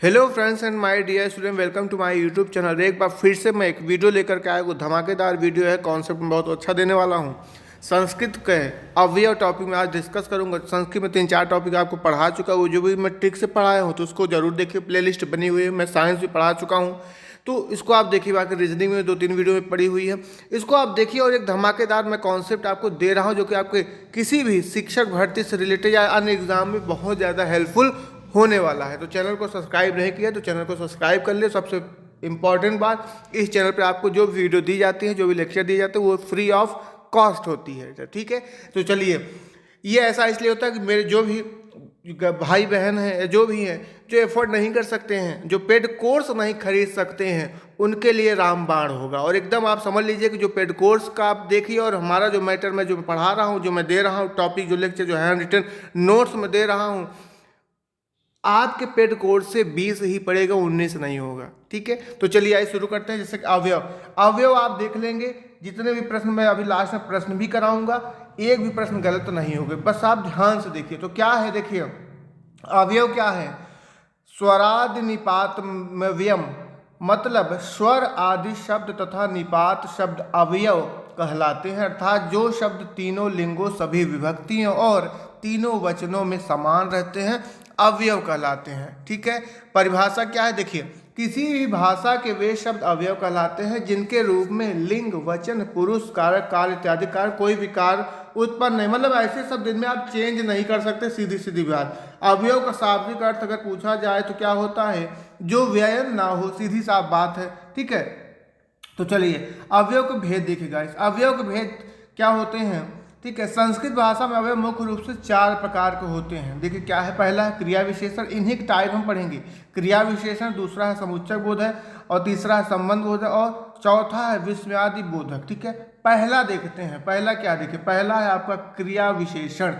Hello friends and my dear student, welcome to my YouTube channel. एक बार फिर से मैं एक वीडियो लेकर के आया हूँ। धमाकेदार वीडियो है, कॉन्सेप्ट में बहुत अच्छा देने वाला हूँ। संस्कृत के अवयव टॉपिक में आज डिस्कस करूंगा। संस्कृत में 3-4 टॉपिक आपको पढ़ा चुका हूँ, जो भी मैं ट्रिक से पढ़ाया हूँ तो उसको जरूर देखिए। प्लेलिस्ट बनी हुई है, मैं साइंस भी पढ़ा चुका हूँ तो इसको आप देखिए। बाकी रीजनिंग में 2-3 वीडियो में पड़ी हुई है, इसको आप देखिए। और एक धमाकेदार मैं कॉन्सेप्ट आपको दे रहा हूँ जो कि आपके किसी भी शिक्षक भर्ती से रिलेटेड या अन्य एग्जाम में बहुत ज़्यादा हेल्पफुल होने वाला है। तो चैनल को सब्सक्राइब नहीं किया तो चैनल को सब्सक्राइब कर ले। सबसे इम्पॉर्टेंट बात, इस चैनल पे आपको जो भी वीडियो दी जाती है, जो भी लेक्चर दिए जाते हैं, वो फ्री ऑफ कॉस्ट होती है। तो ठीक है, तो चलिए। ये ऐसा इसलिए होता है कि मेरे जो भी भाई बहन हैं, जो भी हैं, जो एफोर्ड नहीं कर सकते हैं, जो पेड कोर्स नहीं खरीद सकते हैं, उनके लिए रामबाण होगा। और एकदम आप समझ लीजिए कि जो पेड कोर्स का आप देखिए और हमारा जो मैटर मैं जो पढ़ा रहा हूँ, जो मैं दे रहा हूँ टॉपिक, जो लेक्चर, जो हैंड रिटन नोट्स में दे रहा हूँ, आपके पेड कोर्स से 20 ही पड़ेगा, 19 नहीं होगा। ठीक है, तो चलिए आइए शुरू करते हैं। जैसे कि अवयव आप देख लेंगे। जितने भी प्रश्न मैं अभी लास्ट में प्रश्न भी कराऊंगा, एक भी प्रश्न गलत तो नहीं होगा, बस आप ध्यान से देखिए। तो क्या है, देखिए अवयव क्या है। स्वरादि निपात व्यम, मतलब स्वर आदि शब्द तथा निपात शब्द अवयव कहलाते हैं। अर्थात जो शब्द तीनों लिंगों, सभी विभक्तियों और तीनों वचनों में समान रहते हैं, अवयव कहलाते हैं। ठीक है, परिभाषा क्या है, देखिए। किसी भी भाषा के वे शब्द अवयव कहलाते हैं जिनके रूप में लिंग, वचन, पुरुष, कारक, काल इत्यादि कारक कोई विकार उत्पन्न नहीं, मतलब ऐसे शब्द इनमें आप चेंज नहीं कर सकते। सीधी सीधी बात। अवयव का शाब्दिक अर्थ अगर पूछा जाए तो क्या होता है, जो व्ययन ना हो, सीधी साफ बात है। ठीक है, तो चलिए अवयव के भेद देखिएगा। इस अवयव के भेद क्या होते हैं। ठीक है, संस्कृत भाषा में अवयव मुख्य रूप से 4 प्रकार के होते हैं। देखिए क्या है, पहला है क्रिया विशेषण। इन्हीं टाइप हम पढ़ेंगे, क्रिया विशेषण। दूसरा है समुच्चय बोधक, और तीसरा है संबंध बोधक, और चौथा है विस्मयादि बोधक। ठीक है, पहला देखते हैं। पहला क्या, देखिए पहला है आपका क्रिया विशेषण।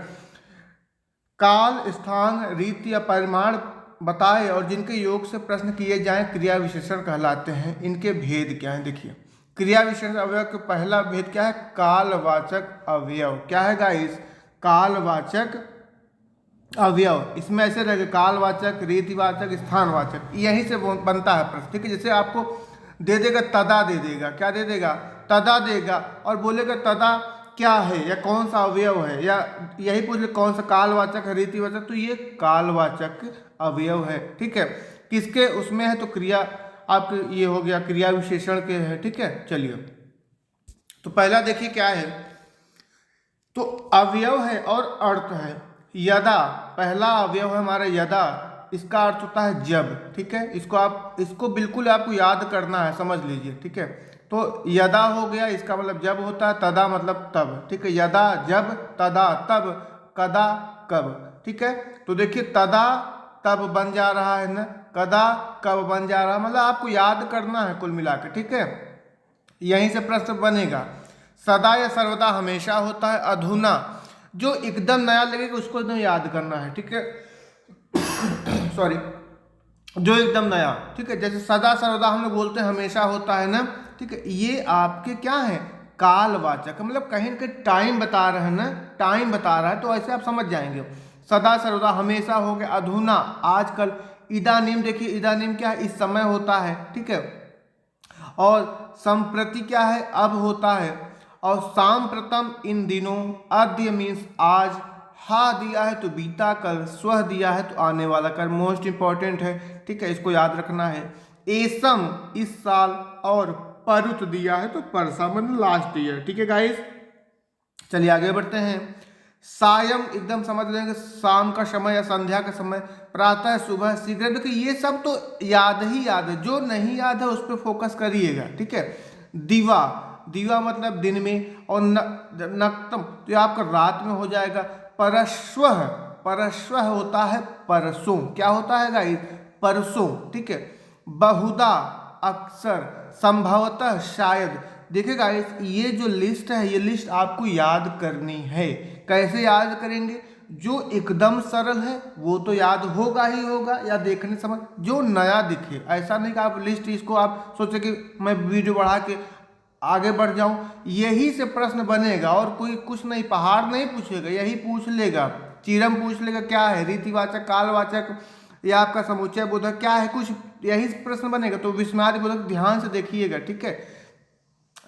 काल, स्थान, रीति या परिमाण बताए और जिनके योग से प्रश्न किए जाएं, क्रिया विशेषण कहलाते हैं। इनके भेद क्या है, देखिए। क्रिया विशेषण अवयव का पहला भेद क्या है, कालवाचक अवयव। क्या है गाइस, कालवाचक अवयव। इसमें ऐसे रहेगा कालवाचक, रीतिवाचक, स्थानवाचक, यहीं से बनता है प्रश्न। ठीक है, जैसे आपको दे देगा तदा, दे देगा, क्या दे देगा, तदा देगा, और बोलेगा तदा क्या है या कौन सा अवयव है, या यही पूछ ले कौन सा कालवाचक है, रीतिवाचक, तो ये कालवाचक अवयव है। ठीक है, किसके उसमें है, तो क्रिया आपके ये हो गया, क्रिया विशेषण के है। ठीक है, चलिए तो पहला देखिए क्या है, तो अवयव है और अर्थ है। यदा, पहला अवयव है हमारा यदा। इसका अर्थ होता है जब। ठीक है, इसको बिल्कुल आपको याद करना है, समझ लीजिए। ठीक है, तो यदा हो गया, इसका मतलब जब होता है। तदा मतलब तब। ठीक है, यदा जब, तदा तब, कदा कब। ठीक है, तो देखिए तदा तब बन जा रहा है ना, कदा कब बन जा रहा है, मतलब आपको याद करना है कुल मिलाकर। ठीक है, यहीं से प्रश्न बनेगा। सदा या सर्वदा हमेशा होता है। अधुना, जो एकदम नया लगेगा उसको एकदम याद करना है। ठीक है सॉरी, जो एकदम नया। ठीक है, जैसे सदा सर्वदा हम लोग बोलते हैं हमेशा होता है ना। ठीक है, ये आपके क्या है, कालवाचक, मतलब कहीं ना कहीं टाइम बता रहे हैं ना, टाइम बता रहा है, तो ऐसे आप समझ जाएंगे। सदा सर्वदा हमेशा हो गया। अधुना आजकल। इदानीम, देखिए इदानीम क्या है, इस समय होता है। ठीक है, और संप्रति क्या है, अब होता है। और सांप्रतम इन दिनों। अद्य मीन्स आज। हा दिया है तो बीता कल, स्वह दिया है तो आने वाला कल, मोस्ट इंपॉर्टेंट है। ठीक है, इसको याद रखना है। एसम इस साल, और परुत दिया है तो परसा, मतलब लास्ट ईयर। ठीक है गाइस, चलिए आगे बढ़ते हैं। सायं एकदम समझ लेंगे, शाम का समय या संध्या का समय। प्रातः, सुबह, शीघ्र, देखिए ये सब तो याद ही याद है, जो नहीं याद है उस पर फोकस करिएगा। ठीक है, दिवा, दिवा मतलब दिन में, और नक्तम तो ये आपका रात में हो जाएगा। परस्वः, परस्वः होता है परसों। क्या होता है गाइस, परसों। ठीक है, बहुधा अक्सर, संभवतः शायद। देखिए गाइस, ये जो लिस्ट है, ये लिस्ट आपको याद करनी है। कैसे याद करेंगे, जो एकदम सरल है वो तो याद होगा ही होगा, या देखने समझ जो नया दिखे। ऐसा नहीं कि आप लिस्ट इसको आप सोचे कि मैं वीडियो बढ़ा के आगे बढ़ जाऊं, यही से प्रश्न बनेगा। और कोई कुछ नहीं, पहाड़ नहीं पूछेगा, यही पूछ लेगा। चीरम पूछ लेगा क्या है, रीतिवाचक, कालवाचक, ये आपका समुच्चय बोधक क्या है, कुछ यही प्रश्न बनेगा। तो विस्मयादि बोधक ध्यान से देखिएगा, ठीक है।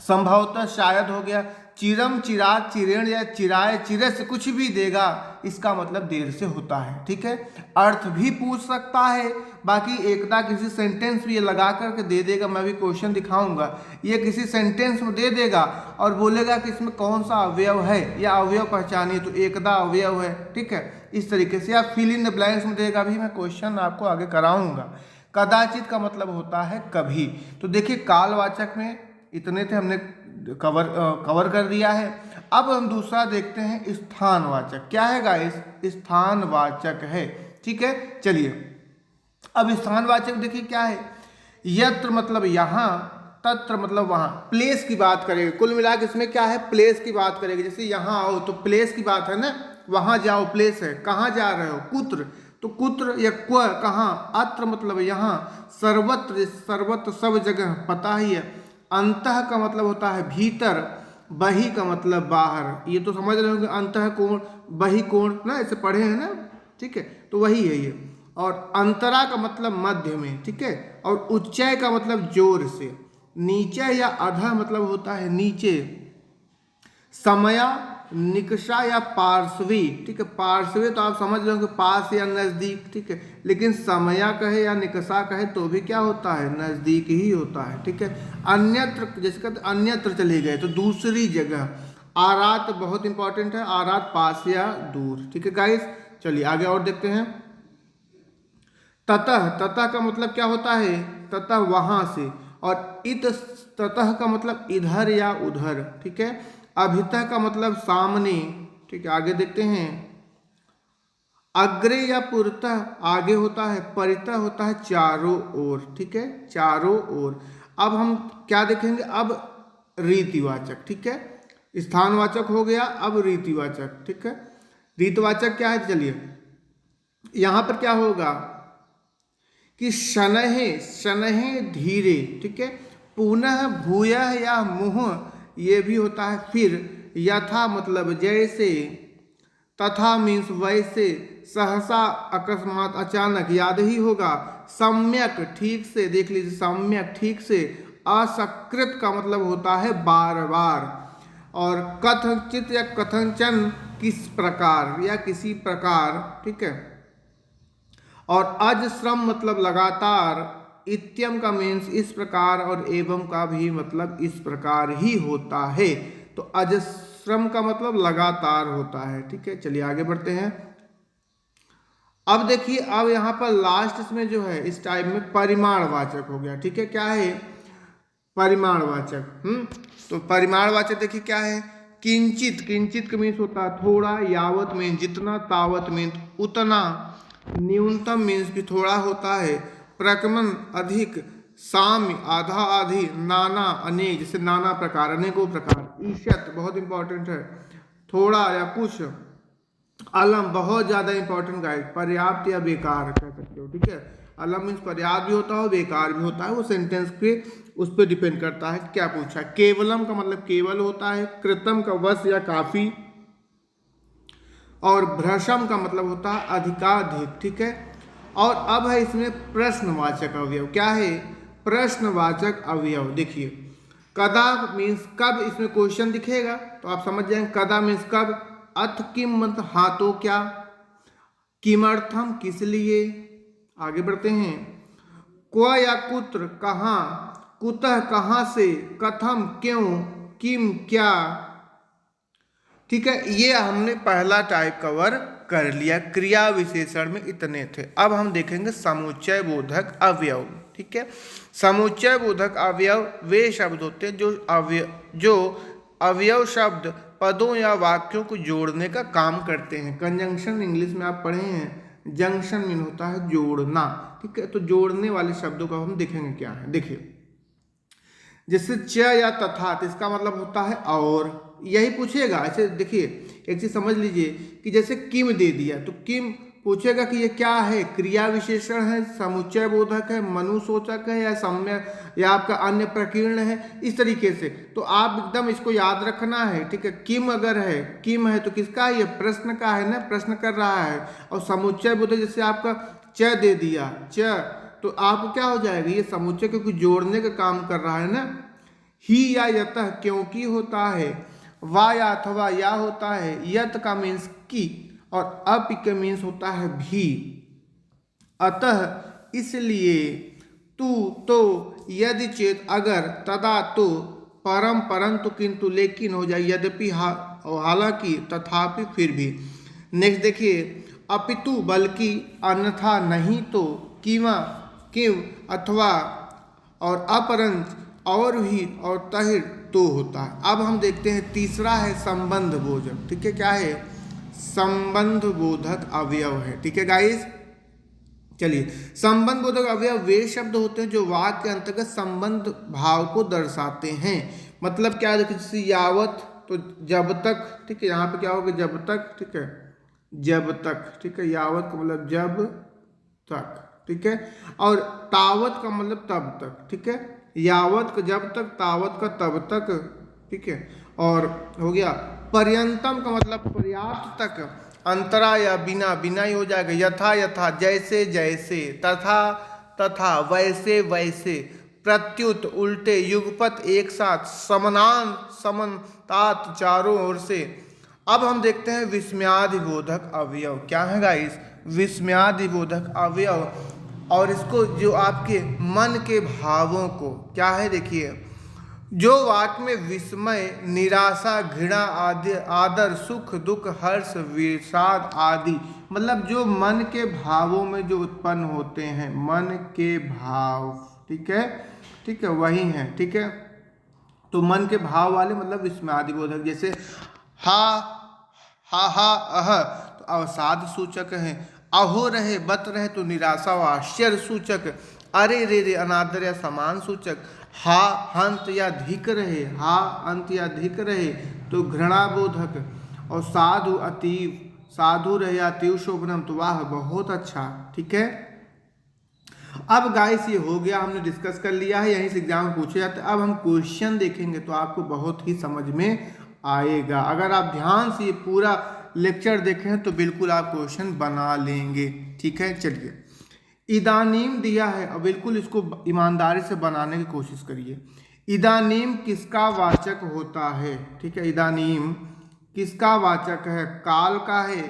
संभवतः, शायद हो गया। चिरम, चिराग, चिरेण या चिराय, चिरस, कुछ भी देगा, इसका मतलब देर से होता है, ठीक है। अर्थ भी पूछ सकता है, बाकी एकदा किसी सेंटेंस में ये लगा करके दे देगा। मैं भी क्वेश्चन दिखाऊंगा, ये किसी सेंटेंस में दे देगा और बोलेगा कि इसमें कौन सा अवयव है या अवयव पहचानिए, तो एकदा अवयव है, ठीक है। इस तरीके से आप फिल इन द ब्लैंक्स में देगा भी, मैं क्वेश्चन आपको आगे कराऊंगा। कदाचित का मतलब होता है कभी। तो देखिए कालवाचक में इतने थे, हमने कवर कर दिया है। अब हम दूसरा देखते हैं, स्थानवाचक। क्या है गाइस, स्थानवाचक है, ठीक है। चलिए अब स्थानवाचक देखिए क्या है। यत्र मतलब यहाँ, तत्र मतलब वहाँ, प्लेस की बात करेगा। कुल मिला के इसमें क्या है, प्लेस की बात करेगी। जैसे यहाँ आओ तो प्लेस की बात है ना, वहाँ जाओ प्लेस है। कहाँ जा रहे हो, कुत्र, तो कुत्र या क्व, कहाँ। अत्र मतलब यहाँ, सर्वत्र, सर्वत्र सब जगह, पता ही है। अंतः का मतलब होता है भीतर, बहि का मतलब बाहर। ये तो समझ रहे होंगे, अंतः कोण, बहि कोण ना, ऐसे पढ़े हैं ना, ठीक है। तो वही है ये। और अंतरा का मतलब मध्य में, ठीक है। और उच्चय का मतलब जोर से। नीचे या अधः मतलब होता है नीचे। समया, निकषा या पार्श्वी, ठीक है। पार्श्वी तो आप समझ रहे हो कि पास या नजदीक, ठीक है। लेकिन समया कहे या निकषा कहे तो भी क्या होता है, नजदीक ही होता है, ठीक है। अन्यत्र, जैसे कहते अन्यत्र चले गए तो दूसरी जगह। आरात बहुत इंपॉर्टेंट है, आरात पास या दूर, ठीक है गाइस। चलिए आगे और देखते हैं। ततः, ततः का मतलब क्या होता है, ततः वहां से। और इत, ततः का मतलब इधर या उधर, ठीक है। अभितः का मतलब सामने, ठीक है। आगे देखते हैं। अग्रे या पुरतः आगे होता है, परितः होता है चारों ओर, ठीक है, चारों ओर। अब हम क्या देखेंगे, अब रीतिवाचक, ठीक है। स्थानवाचक हो गया, अब रीतिवाचक, ठीक है। रीतिवाचक क्या है, चलिए यहां पर क्या होगा कि शनहे, शनहे धीरे, ठीक है। पुनः, भूयः या मुह, ये भी होता है फिर। यथा मतलब जैसे। तथा मीन्स वैसे। सहसा अकस्मात, अचानक, याद ही होगा। सम्यक ठीक से, देख लीजिए सम्यक ठीक से। असकृत का मतलब होता है बार बार। और कथंचित या कथंचन किस प्रकार या किसी प्रकार, ठीक है। और अजश्रम मतलब लगातार। इत्यम का मीन्स इस प्रकार, और एवं का भी मतलब इस प्रकार ही होता है। तो अजश्रम का मतलब लगातार होता है, ठीक है। चलिए आगे बढ़ते हैं। अब देखिए, अब यहाँ पर लास्ट इसमें जो है इस टाइप में परिमाणवाचक हो गया, ठीक है। क्या है, परिमाणवाचक। तो परिमाणवाचक देखिए क्या है। किंचित, किंचित का मीन्स होता है थोड़ा। यावत मीन्स जितना। तावत मीन्स उतना। न्यूनतम मीन्स भी थोड़ा होता है। प्रकमन अधिक। साम्य आधा आधी। नाना अनेक, जैसे नाना प्रकार, अनेकों प्रकार। ईशत बहुत इंपॉर्टेंट है, थोड़ा या कुछ। अलम बहुत ज्यादा इंपॉर्टेंट गाइड, पर्याप्त या बेकार कह सकते हो, ठीक है। अलम मीन्स पर्याप्त भी होता है, बेकार भी होता है, वो सेंटेंस पे उस पर डिपेंड करता है क्या पूछा। केवलम का मतलब केवल होता है। कृतम का वश या काफी। और भ्रशम का मतलब होता है अधिकाधिक, ठीक है। और अब है इसमें प्रश्नवाचक अवयव। क्या है, प्रश्नवाचक अवयव। देखिए कदा मीन्स कब, इसमें क्वेश्चन दिखेगा तो आप समझ जाएंगे। कदा मीन्स कब। अथ किम मतलब हाँ तो क्या। किमर्थम किस लिए। आगे बढ़ते हैं। क्व या कुत्र कहाँ। कुतः कहाँ से। कथम क्यों। किम क्या, ठीक है। ये हमने पहला टाइप कवर कर लिया। क्रिया विशेषण में इतने थे। अब हम देखेंगे समुच्चय बोधक अवयव, ठीक है। समुच्चय बोधक अवयव वे शब्द होते हैं जो अवयव शब्द पदों या वाक्यों को जोड़ने का काम करते हैं। कंजंक्शन इंग्लिश में आप पढ़े हैं, जंक्शन मीन होता है जोड़ना, ठीक है। तो जोड़ने वाले शब्दों का हम देखेंगे क्या है। देखिए जैसे च या तथा, तो इसका मतलब होता है और, यही पूछेगा। ऐसे देखिए एक चीज समझ लीजिए कि जैसे किम दे दिया तो किम पूछेगा कि ये क्या है, क्रिया विशेषण है, समुच्चय बोधक है, मनुसूचक है, या सम्य या आपका अन्य प्रकीर्ण है, इस तरीके से। तो आप एकदम इसको याद रखना है, ठीक है। किम अगर है, किम है तो किसका है, ये प्रश्न का है ना, प्रश्न कर रहा है। और समुच्चय बोधक जैसे आपका च दे दिया च, तो आप क्या हो जाएगा, ये समुच्चय क्योंकि जोड़ने का काम कर रहा है ना। ही या यतः क्योंकि होता है, वा या अथवा या होता है, यत का मीन्स की, और अप का मीन्स होता है भी, अतः इसलिए, तू तो, यदि चेत अगर, तदा तो, परम परंतु किंतु लेकिन हो जाए, यद्यपि हालांकि, तथापि फिर भी। नेक्स्ट देखिए, अपितु बल्कि, अन्यथा नहीं तो, किवा किव अथवा, और अपरंच और भी, और तहिर तो होता है। अब हम देखते हैं तीसरा है संबंध बोधक, ठीक है, क्या है, संबंध बोधक अवयव है, ठीक है गाइस। चलिए, संबंध बोधक अवयव वे शब्द होते हैं जो वाक्य के अंतर्गत संबंध भाव को दर्शाते हैं। मतलब क्या है, जैसे यावत तो जब तक, ठीक है, यहाँ पे क्या होगा, जब तक, ठीक है, जब तक, ठीक है, यावत का मतलब जब तक, ठीक है, और तावत का मतलब तब तक, ठीक है, यावत का जब तक, तावत का तब तक, ठीक है, और हो गया पर्यंतम का मतलब पर्याप्त तक, अंतरा या बिना, बिना ही हो जाएगा, यथा यथा जैसे जैसे, तथा तथा वैसे वैसे, प्रत्युत उल्टे, युगपत एक साथ, समनान समनतात चारों ओर से। अब हम देखते हैं विस्मयादिबोधक अवयव क्या है गाइस, विस्मयादिबोधक अवयव, और इसको जो आपके मन के भावों को क्या है, देखिए, जो वाक्य में विस्मय, निराशा, घृणा आदि, आदर, सुख, दुख, हर्ष, विषाद आदि, मतलब जो मन के भावों में जो उत्पन्न होते हैं, मन के भाव, ठीक है, ठीक है, वही हैं, ठीक है। तो मन के भाव वाले मतलब विस्मयादिबोधक, जैसे हा हा अह तो अवसाद सूचक है, अहो रहे बत रहे तो निराशा व आश्चर्य सूचक, अरे रे रे अनादर या समान सूचक, हा हंत या धिक रहे, हा अंत या धिक रहे तो घृणा बोधक, और साधु अतीव, साधु रहे अतीव शोभनम तो वाह बहुत अच्छा, ठीक है। अब गाइस ये हो गया, हमने डिस्कस कर लिया है, यहीं से एग्जाम में पूछे जाते हैं। अब हम क्वेश्चन देखेंगे तो आपको बहुत ही समझ में आएगा। अगर आप ध्यान से ये पूरा लेक्चर देखें तो बिल्कुल आप क्वेश्चन बना लेंगे, ठीक है। चलिए, इदानीम दिया है और बिल्कुल इसको ईमानदारी से बनाने की कोशिश करिए। इदानीम किसका वाचक होता है, ठीक है, इदानीम किसका वाचक है, काल का है,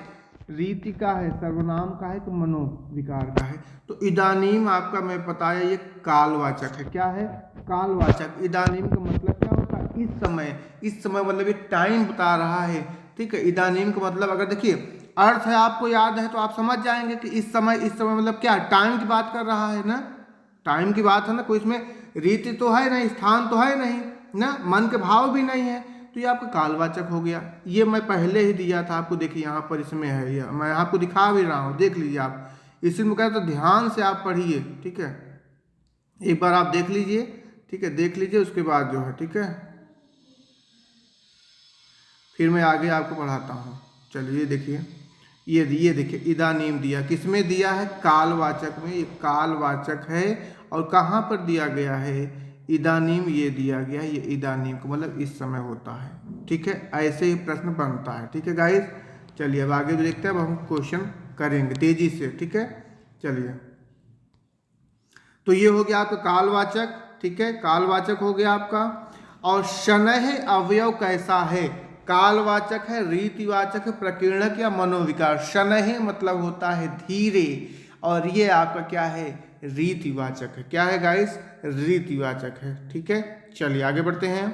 रीति का है, सर्वनाम का है, तो मनोविकार का है। तो इदानीम आपका मैं बताया ये कालवाचक है, क्या है, कालवाचक। इदानीम का मतलब क्या होता है, इस समय, इस समय मतलब ये टाइम बता रहा है, ठीक है। इदानीम का मतलब अगर देखिए अर्थ है आपको याद है तो आप समझ जाएंगे कि इस समय, इस समय मतलब क्या, टाइम की बात कर रहा है ना, टाइम की बात है ना, कोई इसमें रीति तो है नहीं, स्थान तो है नहीं ना, मन के भाव भी नहीं है, तो ये आपका कालवाचक हो गया। ये मैं पहले ही दिया था आपको, देखिए यहाँ पर इसमें है, ये मैं आपको दिखा भी रहा हूँ, देख लीजिए आप, इसी में कहते तो ध्यान से आप पढ़िए, ठीक है, एक बार आप देख लीजिए, ठीक है, देख लीजिए उसके बाद जो है, ठीक है, फिर मैं आगे आपको पढ़ाता हूँ। चलिए देखिए, ये देखिए इदानीम दिया, किसमें दिया है, कालवाचक में, ये कालवाचक है, और कहाँ पर दिया गया है, इदानीम ये दिया गया है, ये इदानीम को मतलब इस समय होता है, ठीक है। ऐसे ही प्रश्न बनता है, ठीक है गाइस। चलिए अब आगे देखते हैं, अब हम क्वेश्चन करेंगे तेजी से, ठीक है। चलिए, तो ये हो गया आपका कालवाचक, ठीक है, कालवाचक हो गया आपका। और शनह अवयव कैसा है, कालवाचक है, रीतिवाचक है, प्रकीर्णक या मनोविकार। शनह मतलब होता है धीरे, और ये आपका क्या है, रीतिवाचक है, क्या है गाइस, रीतिवाचक है, ठीक है। चलिए आगे बढ़ते हैं।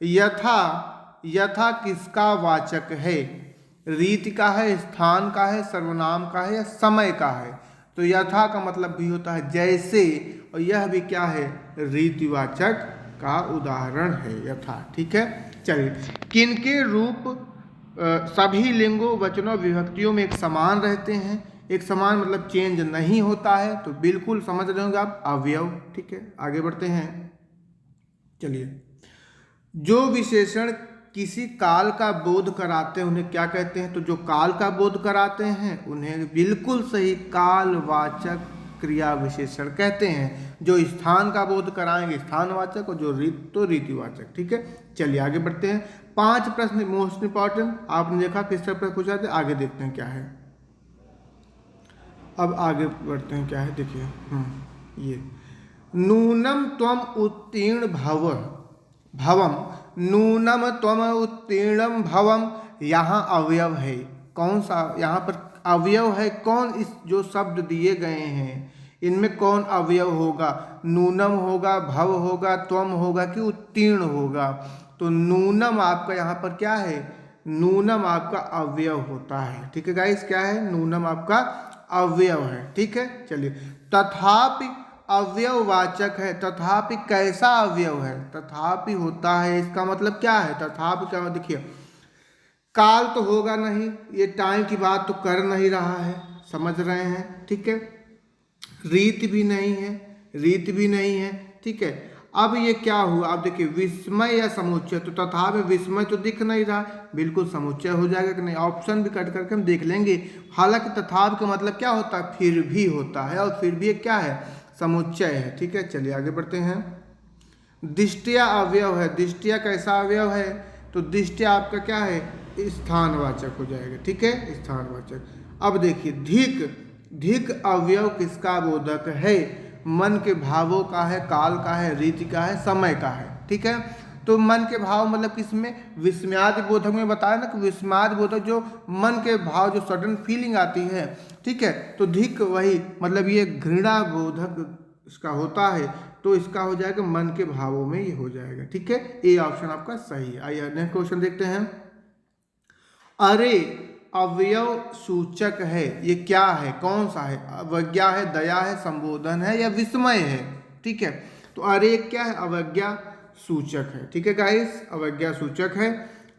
यथा, यथा किसका वाचक है, रीति का है, स्थान का है, सर्वनाम का है, या समय का है। तो यथा का मतलब भी होता है जैसे, और यह भी क्या है, रीतिवाचक का उदाहरण है यथा, ठीक है। चलिए, किनके रूप सभी लिंगों, वचनों, विभक्तियों में एक समान रहते हैं, एक समान मतलब चेंज नहीं होता है, तो बिल्कुल समझ रहे होंगे आप, अवयव, ठीक है। आगे बढ़ते हैं। चलिए, जो विशेषण किसी काल का बोध कराते हैं उन्हें क्या कहते हैं, तो जो काल का बोध कराते हैं उन्हें बिल्कुल सही कालवाचक क्रिया विशेषण कहते हैं। जो स्थान का बोध कराएंगे स्थानवाचक, और जो रीत तो रीतिवाचक, ठीक है। चलिए आगे बढ़ते हैं। 5 प्रश्न मोस्ट इंपॉर्टेंट, आपने देखा किस तरह पर पूछा था, आगे देखते हैं क्या है। अब आगे बढ़ते हैं, क्या है देखिए। ये नूनम त्वम उत्तीर्ण भवम, नूनम त्वम उत्तीर्णम भवम, यहाँ अवयव है। कौन सा यहाँ पर अवयव है? कौन? इस जो शब्द दिए गए हैं इनमें कौन अवयव होगा? नूनम होगा, भव होगा, त्वम होगा कि उत्तीर्ण होगा? तो नूनम आपका यहाँ पर क्या है? नूनम आपका अवयव होता है। ठीक है गाइस, क्या है? नूनम आपका अवयव है। ठीक है, चलिए। तथापि अवयववाचक है। तथापि कैसा अवयव है? तथापि होता है, इसका मतलब क्या है? तथापि क्या, देखिए काल तो होगा नहीं, ये टाइम की बात तो कर नहीं रहा है, समझ रहे हैं? ठीक है। रीत भी नहीं है, रीत भी नहीं है। ठीक है, अब ये क्या हुआ? आप देखिए विस्मय या समुच्चय, तो तथा में विस्मय तो दिख नहीं रहा, बिल्कुल समुच्चय हो जाएगा कि नहीं? ऑप्शन भी कट करके हम देख लेंगे। हालांकि तथा का मतलब क्या होता है? फिर भी होता है, और फिर भी क्या है? समुच्चय है। ठीक है, चलिए आगे बढ़ते हैं। दिष्टिया अवयव है। दिष्टिया कैसा अवयव है? तो दिष्टिया आपका क्या है? स्थानवाचक हो जाएगा। ठीक है, स्थानवाचक। अब देखिए धिक, धिक अवयव किसका बोधक है? मन के भावों का है, काल का है, रीति का है, समय का है। ठीक है, तो मन के भाव मतलब किसमें? विस्मयादि बोधक में बताया ना कि विस्मयादि बोधक जो मन के भाव, जो सडन फीलिंग आती है। ठीक है, तो धिक वही मतलब ये घृणा बोधक इसका होता है, तो इसका हो जाएगा मन के भावों में ये हो जाएगा। ठीक है, ए ऑप्शन आपका सही है। आइए नेक्स्ट क्वेश्चन देखते हैं। अरे अवयव सूचक है, ये क्या है? कौन सा है? अवज्ञा है, दया है, संबोधन है या विस्मय है? ठीक है, तो अरे क्या है? अवज्ञा सूचक है। ठीक है गाइस, अवज्ञा सूचक है।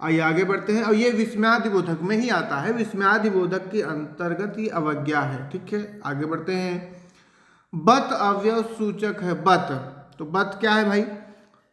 आइए आगे बढ़ते हैं। और ये विस्मयादिबोधक में ही आता है, विस्मयादिबोधक के अंतर्गत ये अवज्ञा है। ठीक है, आगे बढ़ते हैं। बत अवयव सूचक है। बत, तो बत क्या है भाई?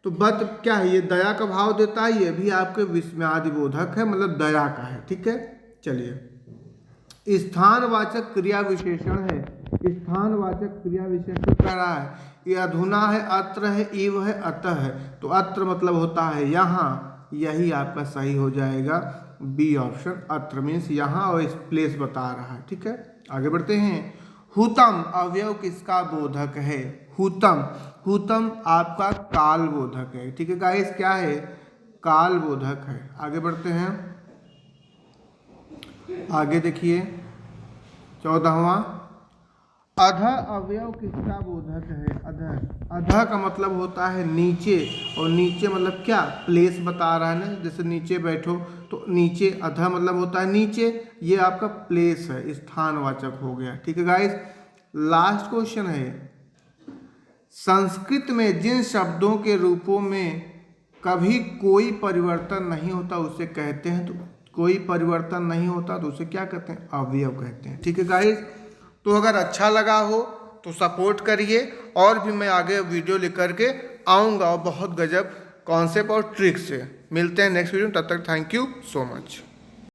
तो बत क्या है? ये दया का भाव देता है, ये भी आपके विस्मयादिबोधक है, मतलब दया का है। ठीक है, चलिए। स्थानवाचक क्रिया विशेषण है। स्थानवाचक क्रिया विशेषण क्या रहा है? ये अधुना है, अत्र है, इव है, अतः है। तो अत्र मतलब होता है यहाँ, यही आपका सही हो जाएगा बी ऑप्शन। अत्र मीन्स यहाँ, और इस प्लेस बता रहा है। ठीक है, आगे बढ़ते हैं। हुतम अवयव किसका बोधक है? हुतम, हुतम आपका काल बोधक है। ठीक है गाइस, क्या है? काल बोधक है। आगे बढ़ते हैं, आगे देखिए 14वां। अध अवयव किसका बोधक है? अध, अध का मतलब होता है नीचे, और नीचे मतलब क्या? प्लेस बता रहा है ना, जैसे नीचे बैठो तो नीचे, अध मतलब होता है नीचे, ये आपका प्लेस है, स्थानवाचक हो गया। ठीक है गाइस, लास्ट क्वेश्चन है। संस्कृत में जिन शब्दों के रूपों में कभी कोई परिवर्तन नहीं होता उसे कहते हैं, तो कोई परिवर्तन नहीं होता तो उसे क्या कहते हैं? अवयव कहते हैं। ठीक है गाइस, तो अगर अच्छा लगा हो तो सपोर्ट करिए, और भी मैं आगे वीडियो लेकर के आऊँगा और बहुत गजब कॉन्सेप्ट और ट्रिक्स से। मिलते हैं नेक्स्ट वीडियो में, तब तक थैंक यू सो मच।